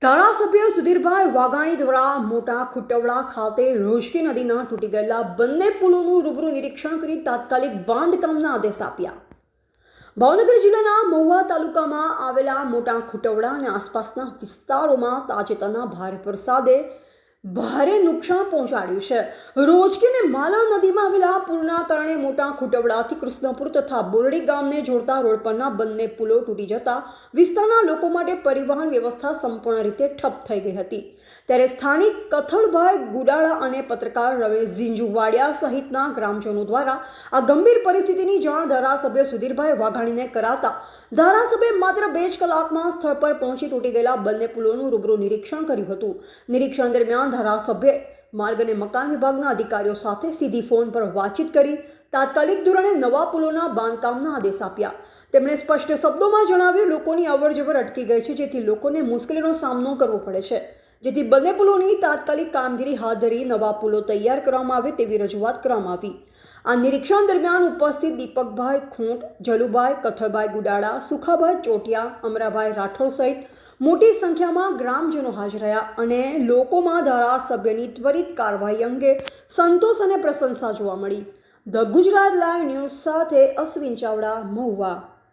ધારાસભ્ય સુધીરભાઈ વાઘાણી દ્વારા મોટા ખુટવડા ખાતે રોશકી નદીના તૂટી ગયેલા બંને પુલોનું રૂબરૂ નિરીક્ષણ કરી તાત્કાલિક બાંધકામના આદેશ આપ્યા. ભાવનગર જિલ્લાના મહુવા તાલુકામાં આવેલા મોટા ખુટવડા અને આસપાસના વિસ્તારોમાં તાજેતરના ભારે વરસાદે ભારે નુકસાન પહોંચાડ્યું છે. રોજકી અને માલણ નદીમાં આવેલા પૂરના કારણે મોટા ખુટવડાથી કૃષ્ણપુર તથા બોરડી ગામને જોડતા રોડ પરના બંને પુલો તૂટી જતા વિસ્તારના લોકો માટે પરિવહન વ્યવસ્થા સંપૂર્ણ રીતે ઠપ થઈ ગઈ હતી. ત્યારે સ્થાનિક કથળભાઈ ગુડાળા અને પત્રકાર રમેશ ઝીંઝુવાડિયા સહિતના ગ્રામજનો દ્વારા આ ગંભીર પરિસ્થિતિની જાણ ધારાસભ્ય સુધીરભાઈ વાઘાણીને કરાતા ધારાસભ્ય માત્ર 2 જ કલાકમાં સ્થળ પર પહોંચી તૂટી ગયેલા બંને પુલોનું રૂબરૂ નિરીક્ષણ કર્યું હતું. નિરીક્ષણ દરમિયાન ધારાસભ્યએ માર્ગ અને મકાન વિભાગના અધિકારીઓ સાથે સીધી ફોન પર વાતચીત કરી તાત્કાલિક ધોરણે નવા પુલોના બાંધકામના આદેશ આપ્યા. તેમણે સ્પષ્ટ શબ્દોમાં જણાવ્યું, લોકોની અવરજવર અટકી ગઈ છે, જેથી લોકોને મુશ્કેલીનો સામનો કરવો પડે છે. જેથી બંને પુલોની તાત્કાલિક કામગીરી હાથ ધરી નવા પુલો તૈયાર કરવામાં આવે તેવી રજૂઆત કરવામાં આવી. આ નિરીક્ષણ દરમિયાન ઉપસ્થિત દીપકભાઈ ખૂંટ, જલુભાઈ, કથળભાઈ ગુડાળા, સુખાભાઈ ચોટિયા, અમરાભાઈ રાઠોડ સહિત મોટી સંખ્યામાં ગ્રામજનો હાજર રહ્યા અને લોકોમાં ધારાસભ્યની ત્વરિત કાર્યવાહી અંગે સંતોષ અને પ્રશંસા જોવા મળી. ધ ગુજરાત લાઈવ ન્યૂઝ સાથે અશ્વિન ચાવડા, મહુવા.